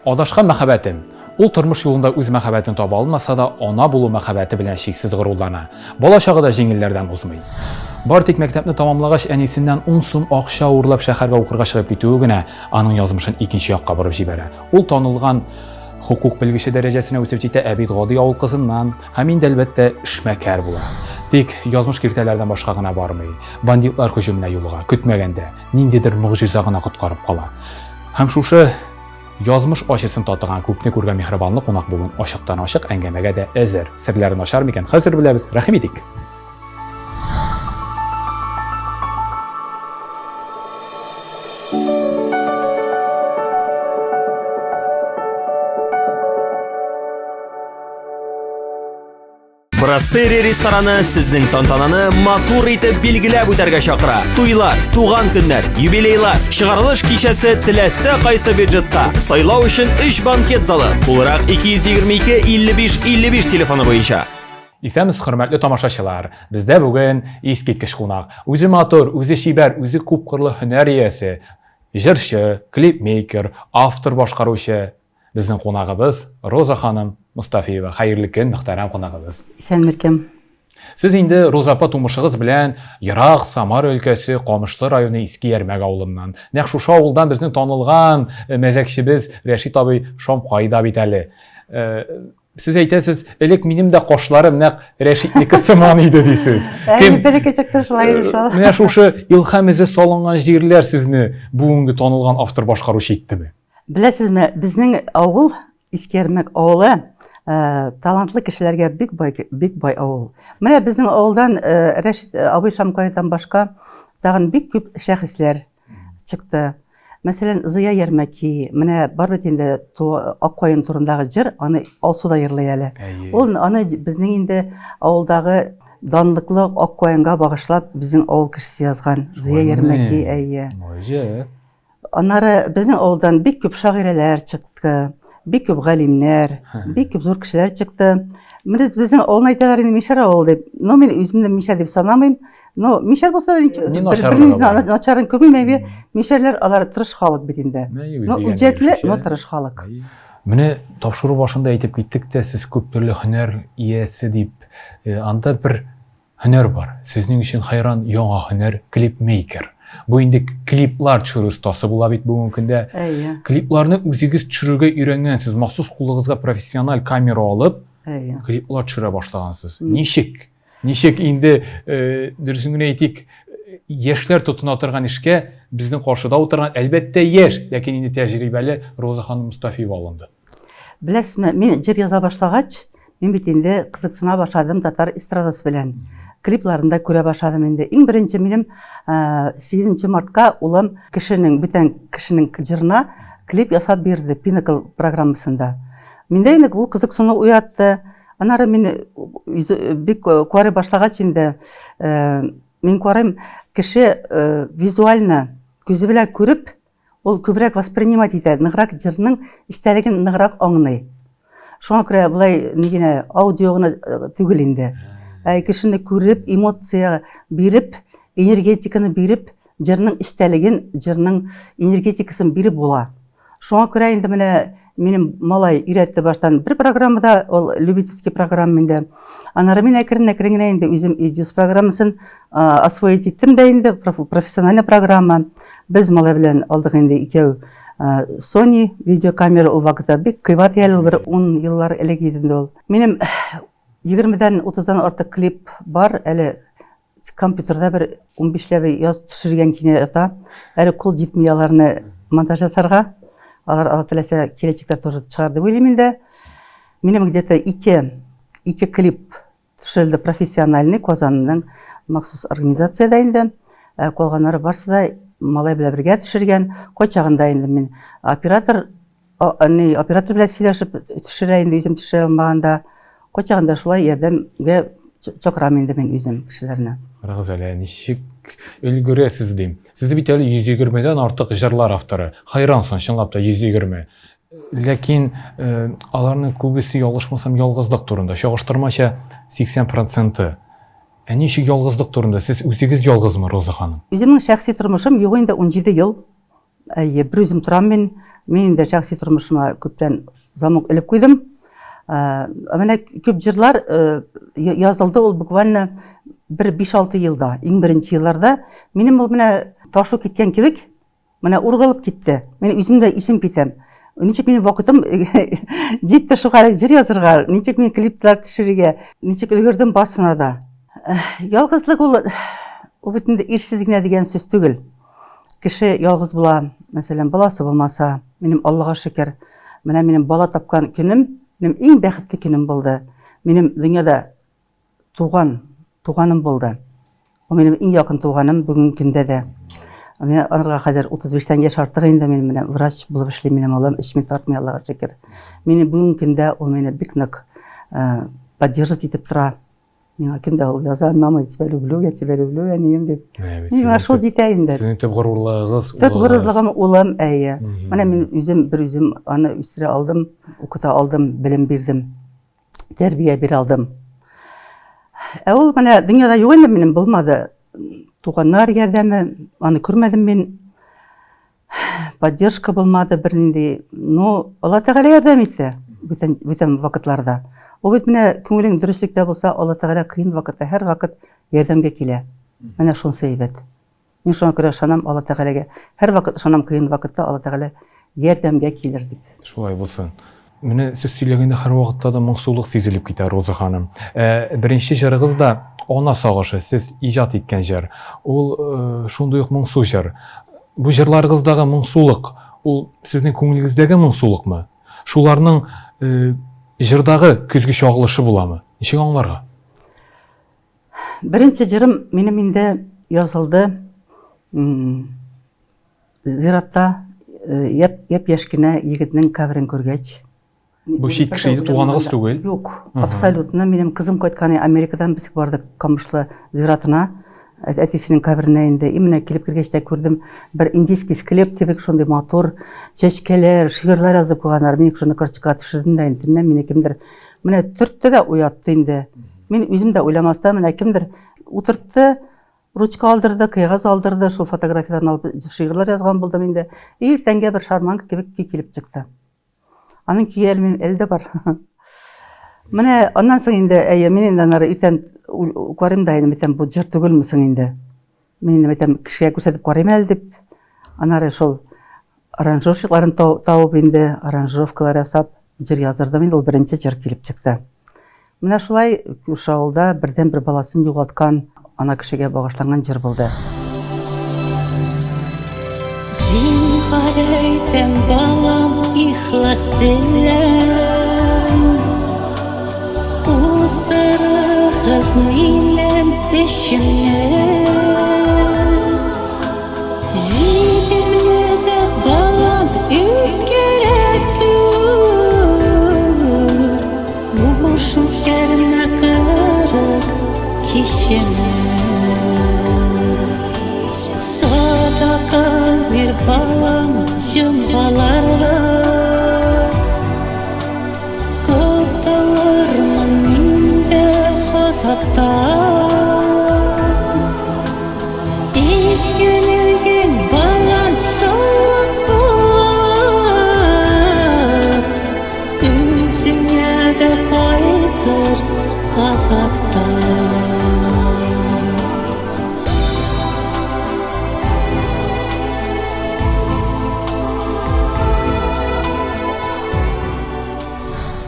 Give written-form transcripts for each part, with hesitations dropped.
Адашкан мәхәббәтем. Ул тормыш юлында үз мәхәббәтен таба алмаса да, ана булу мәхәббәте белән шиксез горурлана. Балачагы да җиңелләрдән узмый. Бар тик мәктәпне тамамлагач әнисеннән 10 сум акча урлап шәһәргә укырга чыгып китүе генә аның язмышын икенче якка борып җибәрә. Ул танылган хукук белгече дәрәҗәсенә үсеп җитә, ә бит гади авыл кызыннан, һәм инде әлбәттә эшмәкәр була. Тик язмыш киртәләрдән башка гына бармый. Бандитлар һөҗүменә юлга, көтмәгәндә, ниндидер мөгъҗиза гына коткарып кала. Һәм шушы язмыш ачысын татыган күпне күргән миһербанлы кунак бүген ачыктан-ачык әңгәмәгә дә әзер. Серләрен ачар микән? Хәзер беләбез. Рәхим итик. Брассери рестораны сезнең тантананы матур итеп билгеләп үтәргә чакыра. Туйлар, туган көннәр, юбилейлар, чыгарылыш кичәсе теләсә кайсы бюджетка. Сайлау өчен 3 банкет залы. Тулырак 222 55 55 телефоны буенча. Исәмез, хөрмәтле тамашачылар. Бездә бүген искиткеч кунак. Үзе матур, үзе шибәр, үзе күп кырлы һөнәр иясе, җырчы, клипмейкер, автор башкаручы. Безнең кунагыбыз Роза ханым Мустафиева. Хәерле көн, мөхтәрәм кунагыбыз. Исәнмеркем. Сез инде Роза апа тумышыгыз белән Ерак Самар өлкәсе Камышлы районы Иске Ярмәк авылыннан. Нәкъ шушы авылдан безнең танылган мәзәкчебез Рәшит абый Шамкайда бит әле. Сез әйтәсез, элек минем дә кашларым нәкъ Рәшитнеке сыман иде дисез. Менә шушы илһам изе салынган җирләр сезне бүгенге танылган автор башкаручы иттеме? Беләсезме, безнең авыл, Иске Ярмәк авылы, талантлы кешеләргә бик бай авыл. Менә безнең авылдан Рәшит абый Шамкайдан башка тагын бик күп шәхесләр чыкты. Мәсәлән, Зыя Ярмәки, менә бар бит инде Аккоен турындагы җыр, аны Алсуда йырлый әле. Ул аны безнең инде авылдагы данлыклы Аккоенга багышлап безнең авыл кешесе язган. Зыя Ярмәки, әйе. Аннары безнең авылдан бик күп шагыйрәләр чыкты, бик күп галимнәр, бик күп зур кешеләр чыкты. Менә безнең авылны әйтәләр инде Мишәр авылы дип. Но мин үземне Мишәр дип санамыйм. Но Мишәр булса да начарын күрмәйм. Мишәрләр алар тырыш халык бит инде. Но үҗәтле, но тырыш халык. Менә тапшыру башында әйтеп киттек тә, сез күп төрле һөнәр иясе дип. Анда бер һөнәр бар. Сезнең өчен хайран яңа һөнәр клипмейкер. Бу инде клиплар төшерү остасы була бит бүгенге көндә. Клипларны үзегез төшерергә өйрәнгәнсез, махсус кулыгызга профессиональ камера алып, клиплар төшерә башлагансыз. Ничек? Ничек инде дөресен генә әйтик, яшьләр тотына торган эшкә безнең каршыда утырган әлбәттә яшь, ләкин инде тәҗрибәле Роза ханым Мустафиева алынды. Беләсезме, мин җыр яза башлагач, мин бит инде кызыксына башладым татар эстрадасы белән. Клипларында күрә башладым инде. Иң беренче минем 8 мартка улым бөтен кешенең җырына клип ясап бирде Pinnacle программасында. Миндә инде ул кызыксыну уятты. Аннары мин бик күрә башлагач инде мин күрәм кеше визуально күзе белән күреп, ул күбрәк воспринимать итә, ныграк җырның истәлеген ныграк аңлый. Шуңа күрә булай нигенә аудиогына түгел инде. Кешене күреп, эмоция биреп, энергетиканы биреп, җырның истәлеген, җырның энергетикасын биреп була. Шуңа күрә инде менә минем малай өйрәтте баштан бер программада, ул любительский программа инде. Аннары мин әкрен-әкрен генә инде үзем идеус программасын освоить иттем дә инде, профессиональ программа. Без малай белән алдык инде икәү Sony видеокамера ул вакытта бик кыйбат әле, бер 10 еллар элек иде ул. Минем 20-дән 30-дан артык клип бар, әле компьютерда бер 15ләр яз төшергән кинә ята. Әле кул җитмияларны монтаж ясарга, алар теләсә киләчәктә тоже чыгарды уйлыйм инде. Минем где-то 2 клип төшерелде профессиональный Казанның махсус организацияда инде. Калганнары барсы да малай белән бергә төшергән. Кайчагында инде мин оператор белән сөйләшеп төшерә инде, үзем төшерә алмаганда. Кайчагында шулай ярдәмгә чакырам инде мин үзем кешеләрне. Карагыз әле, ничек өлгерәсез дим. Сез бит әле 120дән артык җырлар авторы. Хайрансың, чынлап та 120. Ләкин аларның күбесе ялгышмасам ялгызлык турында, чагыштырмача 80%. Ничек ялгызлык турында? Сез үзегез ялгызмы, Роза ханым? Үземнең шәхси тормышым юк инде 17 ел. Бер үзем торам мин, Мен де шәхси тормышыма күптән замок іліп қойдым. Менә көп жырлар язылды, ул буквально bir 5-6 yılda, иң беренче елларда минем ул менә ташу киткән кебек, менә ургылып китте. Мен үзем дә исем китәм. Ничек минем вакытым җитте шуга җыр язырга, ничек мин клиплар төшерергә, ничек өлгердем басына да. Ялгызлык ул бит инде ирсез генә дигән сүз түгел. Кеше ялгыз була, мәсәлән, баласы булмаса, минем Аллага шөкер, менә минем бала тапкан көнем, минем иң бәхетле көнем булды. Минем дөньяда туганым булды. Ул минем иң якын туганым бүгенге көндә дә. Мен анарга хәзер 35 яшь артык инде, мин менә врач булып эшлим, минем улым эшми тартмый, Аллага шөкер. Мине бүгенге көндә ул мине бик нык поддерживать итеп тора. Миңа көндә ул яза: "Мама, я тебя люблю, әнием" дип. Миңа шул җитә инде. Сезнең төп горурлыгыгыз, Төп горурлыгым улым, әйе. Менә мин үзем аны үстерә алдым, укыта алдым, белем бирдем, тәрбия бирә алдым. Ул менә дөньяда юк инде, минем булмады. Туганнар ярдәме, аны күрмәдем мин. Поддержка булмады бернинди. Но Алла Тәгалә ярдәм итте бүтән вакытларда. Ул бит менә күңелең дөреслекдә булса, Алла Тәгалә кыен вакытта һәр вакыт ярдәмгә килә. Менә шунысы әйбәт. Мин шуңа күрә ышанам Алла Тәгаләгә. Һәр вакыт ышанам, кыен вакытта Алла Тәгалә ярдәмгә килер дип. Шулай булсын. Менә сез сөйләгәндә һәр вакытта да моңсулык сизелеп китә, Роза ханым. Беренче җырыгыз да ана сагышы, сез иҗат иткән җыр. Ул шундый ук моңсу җыр. Бу җырларыгыздагы моңсулык, ул сезнең күңелегездәге моңсулыкмы? Шуларның җырдагы көзгө чагылышы буламы? Ничек аңларга? Беренче җырым минем инде язылды. Зиратта яп-яшь кенә егетнең каберен күргәч. Бу чит кеше иде, туганыгыз түгел? Юк, абсолютно. Минем кызым кайткан, Америкадан без бардык Камышлы зиратына. Әтисенең каберенә инде. Менә килеп кергәч тә күрдем, бер индийский склеп кебек шундый матур, чәчкәләр, шигырьләр язып куйганнар. Мин шуны карточка төшердем дә инде. Менә кемдер менә төртте дә уятты инде. Мин үзем дә уйламастан менә кемдер утыртты, ручка алдырды, кагаз алдырды, шул фотографиядан алып шигырьләр язган булдым инде. Иртәнгә бер шарманка кебек килеп чыкты. Аның киялмен әлдә бар. Менә аннан соң инде, әйе, мин инде аннары иртән карыйм да инде, бу җыр түгелме соң инде. Мин инде кешегә күрсәтеп карыйм әле дип. Аннары шул аранжировщикларын табып инде, аранжировкалар ясап җыр язырдым инде, ул беренче җыр килеп чыкты. Менә шулай күрше авылда бердән бер баласын югалткан ана кешегә багышланган җыр булды. Зинһар әйтәм, балам, ихлас белән, уздырыгыз минем эшемне. Җидермәдә балам үткәрәтү, буш үткәрмә кырык кишемне. Sadaka bir balam cımbalarla, kıtalarımın minde hazapta. İzgelegen balam sağlık bulur, üzüne de koydur azapta.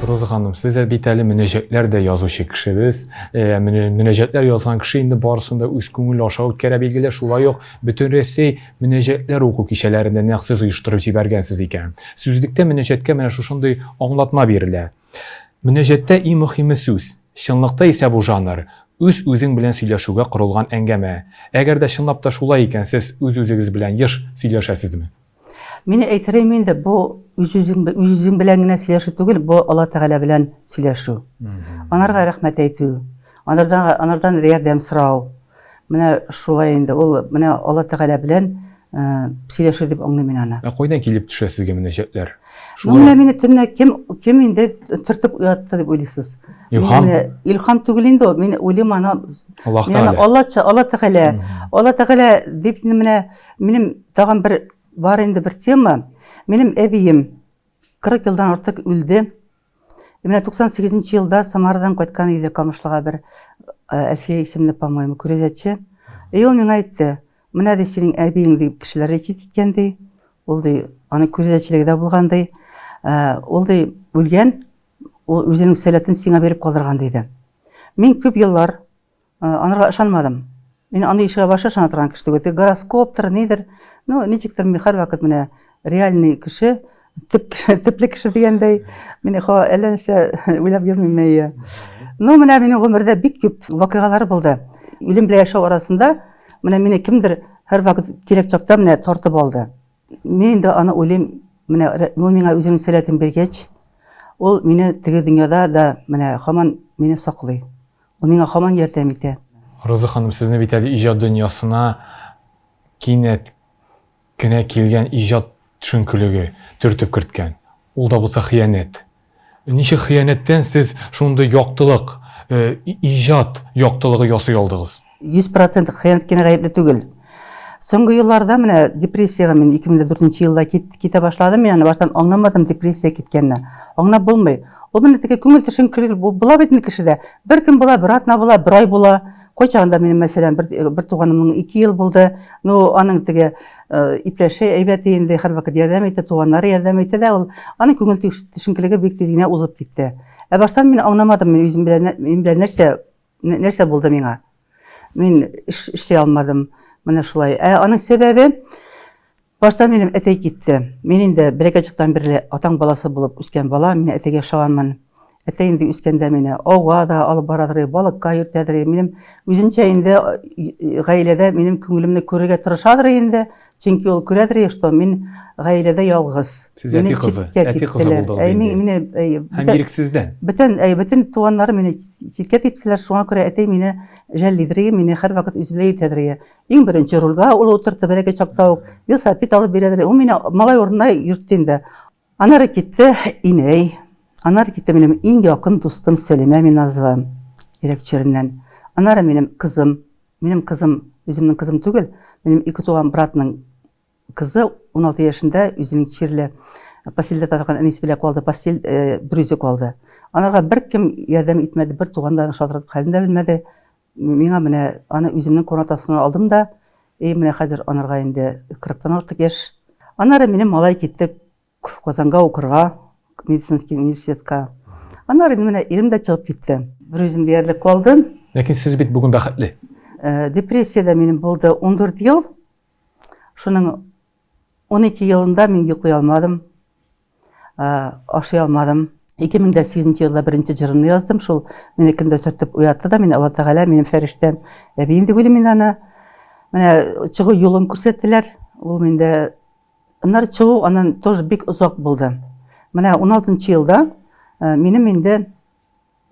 Роза ханым, сез бит әле мөнәҗәтләр дә язучы кешебез. Мөнәҗәтләр язган кеше инде барысында үз күңел аша үткәрә билгеле, шулай ук бөтен Россия мөнәҗәтләр уку кичәләрендә нәкъ сез оештырып җибәргәнсез икән. Сүзлектә мөнәҗәткә менә шушындый аңлатма бирелә. Мөнәҗәттә иң мөһиме сүз, чынлыкта исә бу жанр үз-үзең белән сөйләшүгә корылган әңгәмә. Әгәр дә чынлап та шулай икән, сез үз-үзегез белән еш сөйләшәсезме? Мин әйтәрем инде, бу үз-үзең белән генә сөйләшү түгел, бу Алла Тәгалә белән сөйләшү. Анарга рәхмәт әйтү, анардан ярдәм сорау. Менә шулай инде, ул менә Алла Тәгалә белән сөйләшү дип аңлыйм мин аны. Кайдан килеп төшә сезгә мөнәҗәтләр? Менә мине төнлә кем инде төртеп уятты дип уйлыйсыз? Илһам түгел инде ул. Мин уйлыйм аны Алла Тәгалә дип менә минем тагын бер бар инде бер тема. Benim әбием 40 yıldan artık öldü. Мен 98 yılda Самарадан қайтқан еді Камышлыға бір Әлфия исемлі, по-моему, күрезетші. Ол мен айтты, мына де сенің әбиің деп кішілер кеткенде, ол де аны күрезетшілігі де болғандай, ол де өлген, ол өзінің сәлетін сеңа беріп қалдырған дейді. Мен көп yıllar анарға ышанмадым. Мен аны ешіға башы ышана тұрған кішті көтті. Гороскоптыр, недір, нечіктір мен һәр вақыт міне реальный кіші, тіплі кіші дегендей, мен әлі нәрсе ойлап жүрмеймін. Міне менің өмірде бик көп вақиғалар болды. Өлім біле яшау арасында мені кімдір һәр вақыт керек чакта міне тартып алды. Мен де аны ойлаймын, міне ол меңа өзінің сәлетін бергеч, ол мені тігі дүнияда да міне хаман мені сақлый. Ол меңа хаман ярдәм итә. Роза ханым, сезне бит әле иҗат дөньясына кинәт кенә килгән иҗат төшенкелеге төртеп керткән. Ул да булса хыянәт. Ничек хыянәттән сез шундый яктылык, иҗат яктылыгы ясый алдыгыз? 100% хыянәткә гаепле түгел. Соңгы елларда менә депрессияга мен 2004 елда китә башладым. Мен баштан аңламадым депрессия киткәнне. Аңлап булмый. Ул менә теге күңел төшенкелеге була бит кешедә. Бер көн була, бер атна була, бер ай була. Кайчагында минем мәсәлән бер туганымның 2 ел булды. Аның теге иптәше әйбәте инде һәр вакыт ярдәм итә, туганнары ярдәм итә дә, ул аның күңел төшенкелеге бик тиз генә узып китте. Баштан мин аңламадым, мен үзем белән нәрсә булды миңа. Мин эшләй алмадым. Менә шулай. Аның сәбәбе баштан минем әтәй китте. Мин инде бәләкәчектән бирле атаң баласы булып үскән бала, мин әтәйгә шаганмын. Әтәй инде үскәндә мине ауга да алып барадыр, балыкка йөртәдер. Минем үзенчә инде гаиләдә минем күңелемне күрергә тырышадыр инде. Чөнки ул күрәдер, что мин гаиләдә ялгыз. Сез әти кызы булдыгыз инде. Һәм ирексездән. Бөтен туганнары мине читкә киттеләр. Шуңа күрә әтәй мине жәллидер, мине һәр вакыт үзе белән йөртәдер. Иң беренче рольгә ул утыртты, бәләкәй чакта ук велосипед алып бирәдер. Ул мине малай урынына йөртте инде. Аннары китте инәй. Аннары китте минем иң якын дустым Сәлимә Миназова Ирекчереннән. Аннары минем кызым, үземнең кызым түгел, минем 2 туган братның кызы 16 яшында үзенең чирле постельдә торган әнисе белән калды, постель брюзик алды. Анарга бер кем ярдәм итмәде, бер тугандарын шалтыратып хәлен дә белмәде. Миңа менә аны үземнең комнатасына алдым да, менә хәзер анарга инде 40-тан артык яшь. Аннары минем малай китте Казанга укырга, медицинский университетка. Аннары менә ирем дә чыгып китте. Бер үзем диярлек калдым. Ләкин сез бит бүген бәхетле. Депрессияда минем булды 14 ел. Шуның 12 елында мин йоклый алмадым. Ашый алмадым. 2008 елда беренче җырымны яздым. Шул мине кемдә төртеп уятты да, мин Алла Тәгалә минем фәрештәм. Әбием дип уйлыйм мин аны. Менә чыгу юлын күрсәттеләр. Ул миндә аннары чыгу аннан тоже бик озак булды. Менә 16 елда минем инде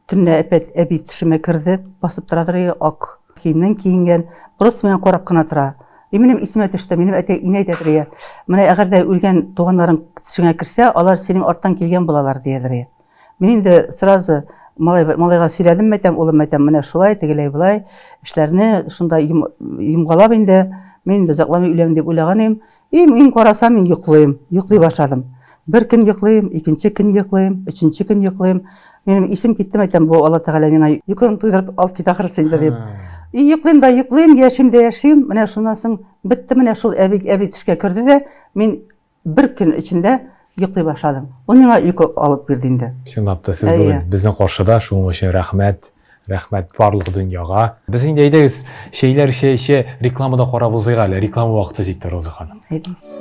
төнлә әби төшемә керде, басып торадыр, ак киемнән киенгән, просто миңа карап кына тора. Минем исемә төште, минем әтәй инәй дәдер. Менә әгәр дә үлгән туганнарың төшеңә керсә, алар синең арттан килгән булалар дидер. Мин инде сразу малайга сөйләдем, мәйтәм, улым мәйтәм, менә шулай, тегеләй булай, эшләрне шунда йомгалап инде, мин инде закламый үләм дип уйлаганым. Мин карасам, мин йоклый башладым. Бер көн йоклыйм, икенче көн йоклыйм, өченче көн йоклыйм. Минем исем китте, мәйтәм, бу Алла Тәгалә миңа йокын туйдырып алып кит ахырсы инде дип. Йоклыйм да йоклыйм, яшим дә яшим. Менә шуннан соң битте, менә шул әби төшкә керде дә, мин бер көн эчендә йоклый башладым. Ул миңа йокы алып бирде инде. Чынлап та сез бүген безнең каршыда, шуның өчен рәхмәт. Рәхмәт барлык дөньяга. Без инде әйдәгез, шәйләр рекламада карап узыйк әле. Реклама вакыты җитте, Роза ханым. Әйдәгез.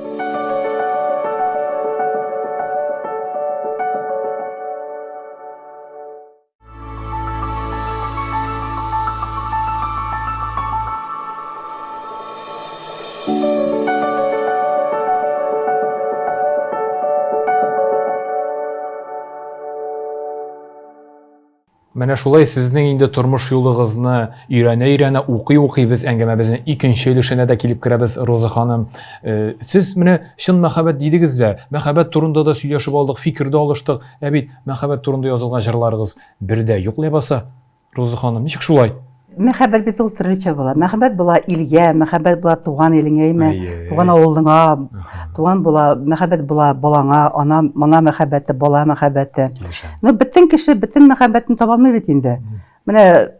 Менә шулай сезнең инде тормыш юлыгызны өйрәнә укый без әңгәмәбезнең икенче өлешенә дә килеп керәбез, Роза ханым. Сез менә чын мәхәббәт дидегез дә, мәхәббәт турында да сөйләшеп алдык, фикердә алыштык. Бит мәхәббәт турында язылган җырларыгыз бердә юк ләбаса, Роза ханым, ничек шулай? Мәхәббәт бит ул төрлечә була. Мәхәббәт була илгә, мәхәббәт була туган илеңә, туган авылыңа, туган була, мәхәббәт була балаңа, ана мәхәббәте, бала мәхәббәте. Бөтен кеше бөтен мәхәббәтен таба алмый бит инде. Менә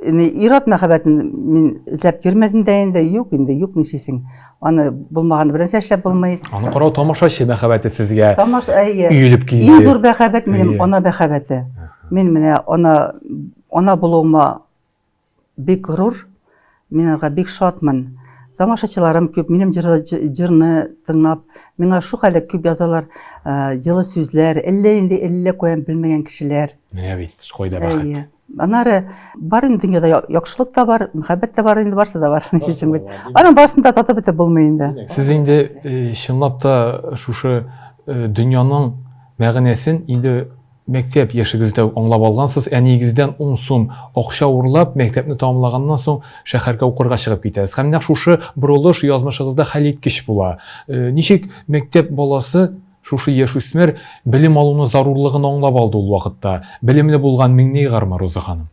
ират мәхәббәтен мин эзләп йөрмәдем дә инде, юк нишисең. Аны булмаган беренче эшләп булмый. Аны карау тамашачы мәхәббәте сезгә Өелеп килде. Иң зур мәхәббәт минем ана мәхәббәте. Мин менә ана булуыма бик горур, мин аңа бик шатмын. Тамашачыларым күп, минем җырны тыңлап, миңа шу хәле күп язалар, җылы сүзләр, әллә куян белмәгән кешеләр. Менә бит, кайда бәхет. Аннары бар инде дөньяда яхшылык та бар, мәхәббәт та бар инде, барсы да бар. Ничесен бит. Аның барсында татып бетеп булмый инде. Сез инде чынлап та шушы дөньяның мәгънәсен инде мәктәп яшыгыздә аңлап алгансыз, әнигездән 10 сум акча урлап, мәктәпне тәмамлаганнан соң шәһәргә укырга чыгып китәсез. Һәм нәкъ шушы бурылыш язмышыгызда хәлиткеч була. Ничек мәктәп баласы шушы яшүсмер белем алуның зарурлыгын аңлап алды ул вакытта? Белемле булган миңне гармы, Роза ханым?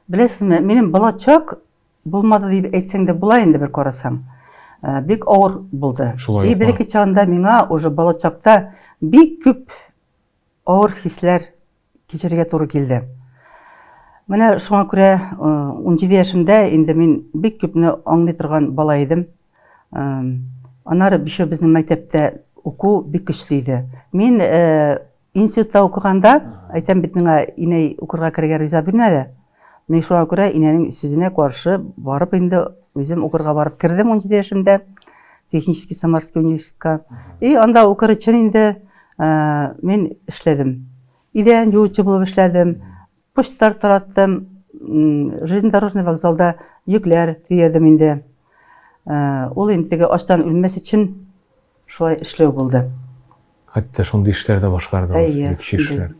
Беләсезме, минем балачак булмады дип әйтсәң дә була инде бер карасаң. Бик авыр булды. И бәлки чагында миңа уже балачакта бик күп авыр хисләр кичерергә туры килде. Менә шуңа күрә 17 яшымда инде мин бик күпне аңлый торган бала идем. Аннары бише безнең мәктәптә уку бик көчле иде. Мин институтта укыганда, әйтәм бит миңа инәй укырга керергә риза бирмәде. Мин шуңа күрә инәнең сүзенә каршы барып инде үзем укырга барып кирдем 17 яшымда Технический Самарский университетка. И анда укыр өчен инде мен эшләдем. Идән юучы булып эшләдем. Почталар тараттым. Железнодорожный вокзалда йөкләр тиядем инде. Ул инде аштан үлмәс өчен шулай эшләү булды. Хәтта шундый эшләр дә башкарды. Эшләр.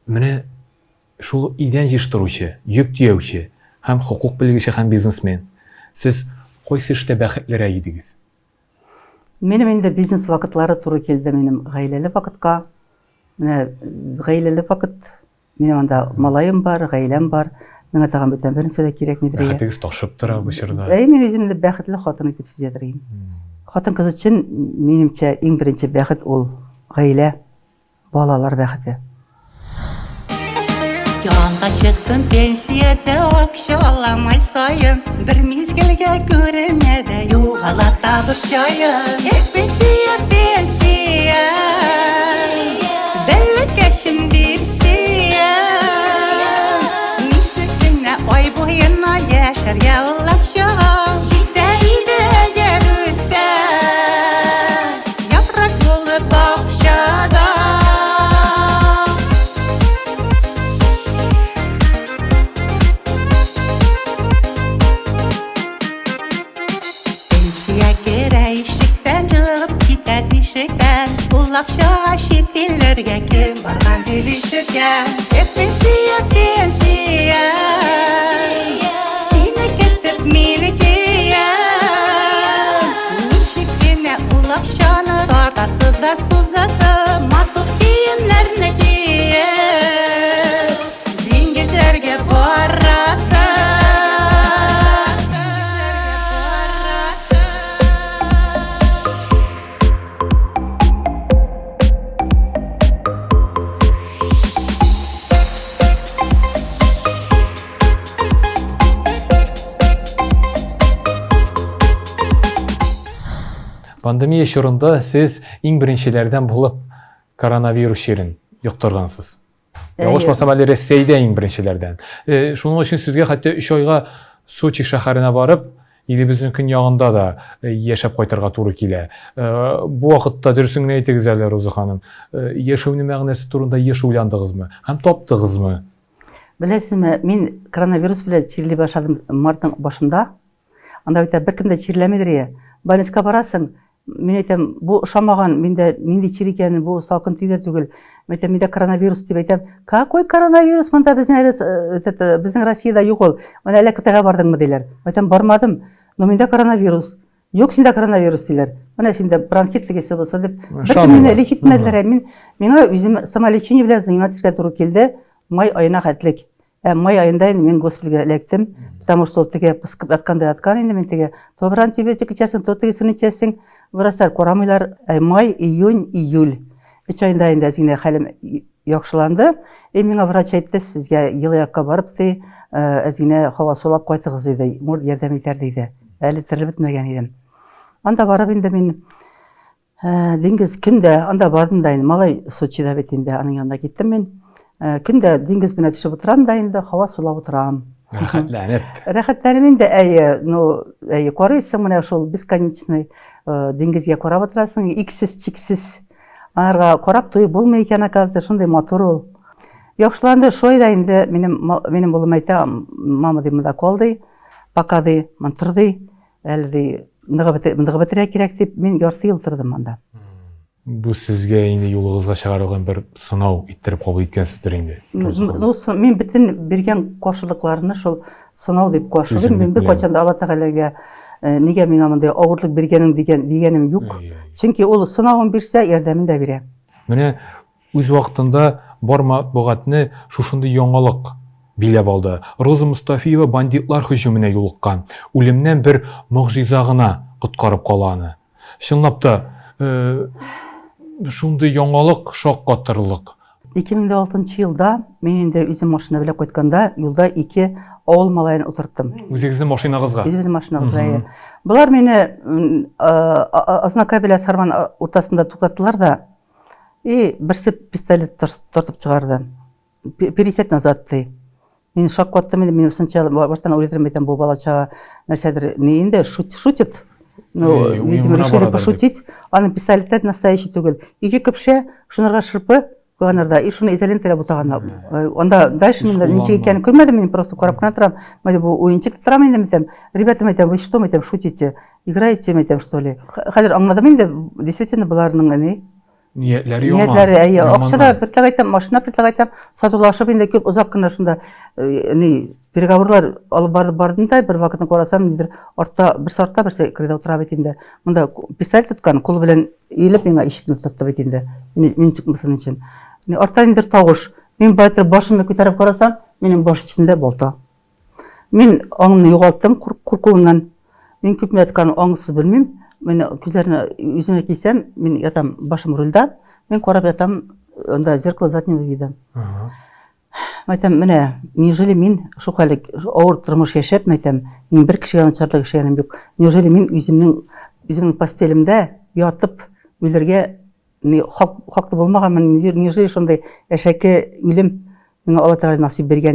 Менә шул идән җыштыручы, йөк тияүче һәм хукук белгече һәм бизнесмен. Сез кайсы эштә бәхетлерәк идегез? Минем инде бизнес вакытлары туры килде минем гаиләле вакытка. Менә гаиләле вакыт, минем анда малаем бар, гаиләм бар. Миңа тагын бүтән бернәрсә дә кирәкмидер. Бәхетегез ташып тора бу чорда. Мин үземне бәхетле хатын итеп сизәдерим. Хатын кыз өчен минемчә иң беренче бәхет ул гаилә, балалар бәхете. Yanğa çıktım pensiyada akşa alamay sayın Bir mizgilge görünmede yoğala tabıp çayın Hep pensiya pensiya Belli keşim dipsiya Nisüküne oy boyuna yaşar yağlap şağım Çiteyde gelirse Yaprak dolu bakşada Ulapşağa şitillerge kim bargan dilişirken Hep pensiya pensiya Seni ketip meni kiyen Nişikine ulapşağını Tardası da suzası Matuk kiyimlerine kiyen Dingizlerge barası Pandemiya чорында сез иң беренчеләрдән булып коронавирус чирен юктыргансыз. Ялгышмасам әле Рәсәйдә иң беренчеләрдән. Шуның өчен сезгә хәтта 3 айга Сочи шәһәренә барып, илебезнең көньягында да яшәп кайтырга туры килә. Бу вакытта дөресен генә әйтегез әле, Роза ханым. Яшәүнең мәгънәсе турында еш уйландыгызмы? Һәм таптыгызмы? Беләсезме, мин коронавирус белән чирли башладым мартның башында. Анда бит беркем дә чирләмидер. Больницка барасың, мин әйтәм, бу ошамаган, миндә нинди чир икәнен, бу салкын тиде түгел. Мин әйтәм, миндә коронавирус дип әйтәм. Какой коронавирус? Монда безнең Россиядә юк ул. Менә әле Кытайга бардыңмы диләр. Әйтәм, бармадым. Но миндә коронавирус. Юк, синдә коронавирус диләр. Менә синдә бронхит тигесе булса дип. Беркем мине лечитмәделәр. Миңа үзем самолечение белән заниматься туры килде. Май аена хәтлек. Май айында енді мен госпитальге электим, потому что ол теге пыскып яткандай яткан, енді мен теге тобыр антибиотик ичесиң, то тегисин ичесиң, врачтар корамыйлар, май, июнь, июль. 3 айында енді әзгене хәлем яхшыланды. Миңа врач әйтте, сезгә елыякка барып ди, әзгене һава сулап кайтыгыз диде, мур ярдәм итәр диде. Әле терелеп бетмәгән идем. Анда барып инде мин диңгез көндә анда бардым да инде, малай Сочида бит инде, аның янына киттем мин. Көндә диңгез менә төшеп утырам да инде, һава сулап утырам. Рәхәтләнеп. Рәхәтләнеп инде, карыйсың менә шул бесконечный диңгезгә карап утырасың, иксез, чиксез. Анарга карап туй булмый икән, оказывается, шундай матур ул. Яхшыланды, шулай да инде минем булым әйтә, мама ди монда калды, пока ди, мен торды, әле ди ныгы бетерә кирәк дип, мин ярты ел тордым анда. Бу сезгә инде юлыгызга чыгарылган бер сынау иттереп кабул иткәнсездер инде. Мин бөтен биргән каршылыкларны шул сынау дип каршылыйм. Мин бер качан да Алла Тәгаләгә нигә миңа мондай авырлык биргәнең дигәнем юк. Чөнки ул сынавын бирсә, ярдәмен дә бирә. Менә үз вакытында бар матбугатны шушындый яңалык биләп алды. Роза Мустафиева бандитлар һөҗүменә юлыккан, үлемнән бер мөгъҗиза гына коткарып кала аны. Чынлап та шундый яңалык, шаккатырлык. 2006 елда мен инде үзем машина белән кайтканда, юлда 2 авыл малайын утырттым. Үзегезнең машинагызга. Үзебезнең машинагызга. Булар мине Азнакай белән Сарман уртасында туктаттылар да, берсе пистолет тартып чыгарды. Пересет назад ди. Мин шок каттым, мин сынча баштан уйлыйдым, әйтәм, бу балачага нәрсәдер не инде шутит. Ну, видимо, решили пошутить. Аны пистолет настоящий түгел. 2 көпшә, шунарга шырпы куганнарда, и шуны изоленталап бутаган. Анда дальше мен ничек икәнен күрмәдем, мин просто карап кына торам. Мен бу уенчык торам инде, әйтәм, ребята, әйтәм, вы что, әйтәм, шутите? Играете, әйтәм, что ли? Хәзер аңладым инде, действительно буларның Ниятләре Ниятләре, акчада предлагайтам, машина предлагайтам, сатулашып инде күп узак кына шунда переговорлар алып бардым да, бер вакытны карасам, нидер артта, бер сартта берсе кирде утыра бит инде. Монда пистолет тоткан, кулы белән иелеп миңа ишекне тотты бит инде. Мин чыкмасын өчен. Артта нидер тавыш. Мин байтыр башымны күтәреп карасам, минем баш ичендә балта. Мин аңны югалттым куркуымнан. Мин күпме яткан аңсыз белмим. Мен күзләрне үземә кисәм, мин ятам башым рульда, мин карап ятам, анда зеркало заднего вида. Мәйтәм, менә, неужели мин шу хәлек авыр тормыш яшәп, мәйтәм, мин бер кешегә начарлык эшләгәнем юк. Неужели мин үземнең постелемдә ятып үләргә хаклы булмаганмын, неужели шундай әшәке үлем миңа Алла Тәгалә насыйп бирде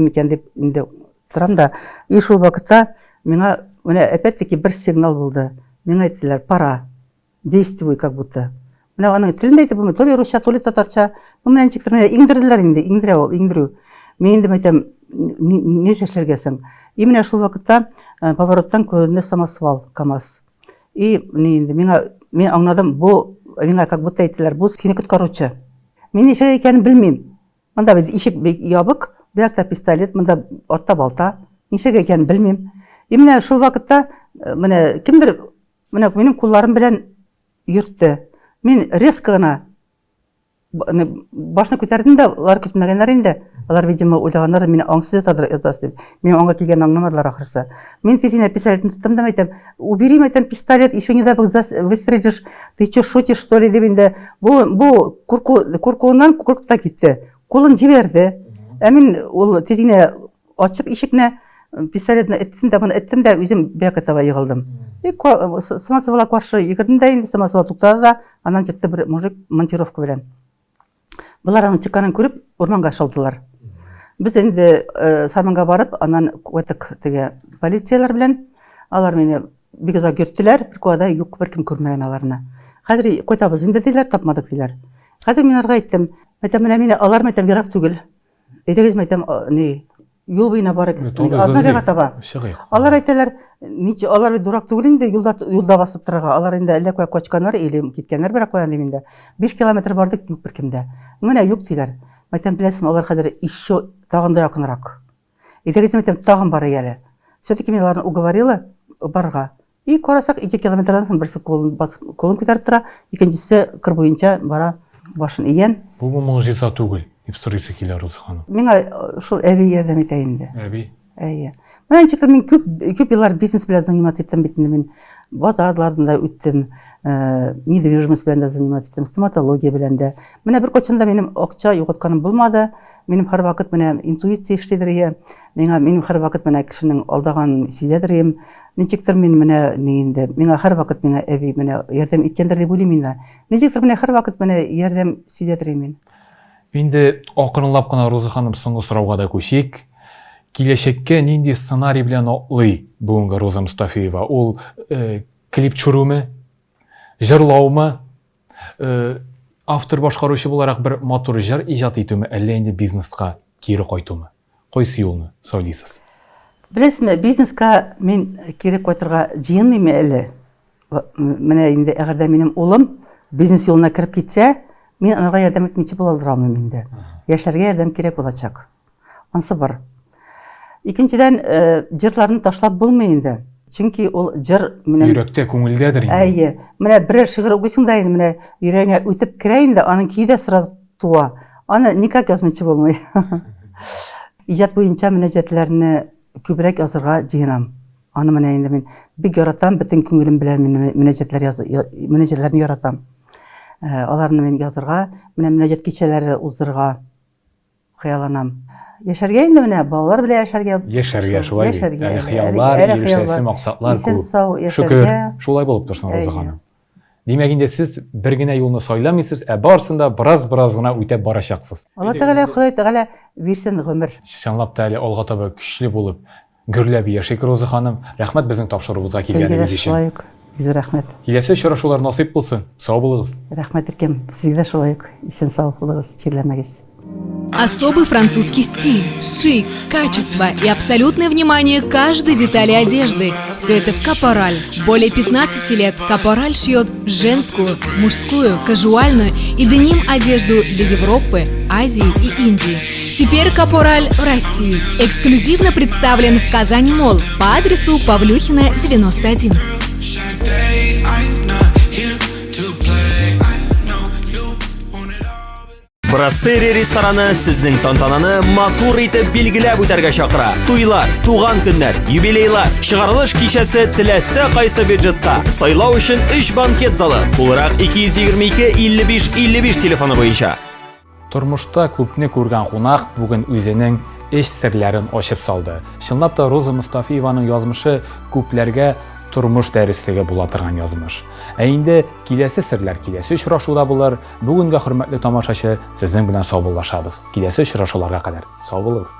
микән дип инде торам да, и шул вакытта миңа менә опять-таки бер сигнал булды. Миңа әйттеләр, пора, действуй как будто. Менә аның телендә әйтеп булмый, то ли русча, то ли татарча. Менә ничектер менә иңдерделәр инде, иңдерү. Мен инде әйтәм, не эшләргә соң? И менә шул вакытта повороттан күренде самосвал, КамАЗ. И инде мен аңладым, бу миңа как будто әйттеләр, бу сине коткаручы. Мен ни эшләр икәнен белмим. Монда бит ишек ябык, бу пистолет, монда артта балта. Ни эшләргә икәнен белмим. И менә шул вакытта менә кимдер минем кулларым белән йөртте. Мин резко гына башны күтәрдем дә, алар көтмәгәннәр инде. Алар, видимо, уйлаганнар, мине аңсыз ятадыр дип. Мин аңга килгән аңламадылар ахрысы. Мин тезенә пистолетны тоттым да әйтәм, убери, әйтәм, пистолет, еще не дай бог выстрелишь, ты что, шутишь, что ли, дип инде. Бу куркуыннан куркып та китте. Кулын җибәрде. Мин ул тезенә ачып ишекне, пистолетны эттем дә, үзем бәкә таба егылдым. Самосвалга каршы йөгердем дә инде, самосвал туктады да, аннан чыкты бер мужик монтировка белән. Булар аның чыкканын күреп, урманга шалдылар. Без инде Сарманга барып, аннан кайттык теге полициялар белән. Алар мине бик озак йөрттеләр, бер куада юк, беркем күрмәгән аларны. Хәзер кайтабыз инде диләр, тапмадык диләр. Хәзер мин аларга әйттем, менә мине алар ярак түгел. Әйдәгез, әйтәм, юл буена барык, Азнакайга таба. Алар әйтәләр, алар бит дурак түгел инде, юлда басып торырга. Алар инде әллә кая качканнар, или киткәннәр бер кая инде. 5 километр бардык, юк беркемдә. Менә юк диләр. Әйтәм, беләсезме, алар хәзер еще тагын да якынрак. Әйдәгез, әйтәм, тагын бар әле. Все-таки мин аларны уговорила барга. И карасак, 2 километрдан соң берсе колын күтәреп тора, икенчесе кыр буенча бара, башын игән. Бу мөгъҗиза түгел. дип сорыйсы килә Роза ханым. Миңа шул әби ярдәм итә инде. Әби, Әйе. Менә ничектер мин күп еллар бизнес белән заниматься иттем бит инде мин. Базарларында үттем, недвижимость белән дә заниматься иттем, стоматология белән дә. Менә бер качан да минем акча югалтканым булмады. Минем һәрвакыт менә интуиция эшләдер. Минем һәрвакыт менә кешенең алдаган сизәдер. Ничектер мин менә инде, миңа һәрвакыт миңа әби менә ярдәм иткәндер дип уйлыйм инде. Ничектер менә һәрвакыт менә ярдәм сизәдер мин. инде акрынлап кына Роза ханым соңгы сорауга да күчик. Киләчәккә нинди сценарий белән атлый бүгенге Роза Мустафиева? Ул клип төшерүме, җырлаумы, автор башкаручы буларак бер матур җыр иҗат итүме, әллә инде бизнеска кире кайтумы? Кайсы юлны сайлыйсыз? Беләсезме, бизнеска мин кире кайтырга җыенмыйм әле. Менә инде әгәр дә минем улым бизнес юлына кирип китсә, мин анага ярдәм итмичә була алмыйм инде. Яшьләргә ярдәм кирәк булачак. Анысы бар. Икенчедән, җырларны ташлап булмый инде. Чөнки ул җыр минем Йөрәктә, күңелдәдер инде. әйе. Менә берәр шигырь укыйсың да инде, менә йөрәгеңә үтеп керә инде, аның көе дә сразу туа. Аны никак язмыйча булмый. Иҗат буенча мөнәҗәтләрне күбрәк язырга җыенам. Аны менә инде мин бик яратам, бөтен күңелем белән мин мөнәҗәтләрне яратам. Аларны мин язырга, менә мөнәҗәт кичәләре уздырга хыялланам. Яшәргә инде менә балалар белән яшәргә. Яшәргә шулай. Яшәргә. Әле хыяллар, ирешәсе максатлар Исән күп. сау Шөкер, яшәргә. шулай булып торсын Роза Әйе. ханым. Димәк инде сез бер генә юлны сайламыйсыз, барысында бераз гына үтәп барачаксыз. Алла Тәгалә, Ходай Тәгалә бирсен гомер. Чынлап та әле алга таба көчле булып, гөрләп яшик Роза ханым. Рәхмәт безнең тапшыруыбызга Сезгә дә килгәнегез өчен. шулай ук. Бизә рәхмәт. Киләсе очрашулар насыйп булсын. Сау булыгыз. Рәхмәт иркем. Сезгә дә шулай ук. Исән сау булыгыз, чирләмәгез. Особый французский стиль, шик, качество и абсолютное внимание к каждой детали одежды. Все это в Капораль. Более 15 лет Капораль шьет женскую, мужскую, казуальную и деним одежду для Европы, Азии и Индии. Теперь Капораль в России. Эксклюзивно представлен в Казани Молл по адресу Павлюхина, 91. Брассери рестораны сезнең тантананы матур итеп билгеләп үтәргә чакыра. Туйлар, туган көннәр, юбилейлар, чыгарылыш кичәсе теләсә кайсы бюджетка. Сайлау өчен 3 банкет залы. Тулырак 222 55 55 телефоны буенча. Тормышта күпне күргән кунак бүген үзенең эш серләрен ачып салды. Чынлап та Роза Мустафиеваның язмышы күпләргә тормыш дәреслеге була торган язмыш. Ә инде киләсе серләр киләсе очрашуда булыр. Бүгенгә хөрмәтле тамашачы, сезнең белән саубуллашабыз. Киләсе очрашуларга кадәр сау булыгыз.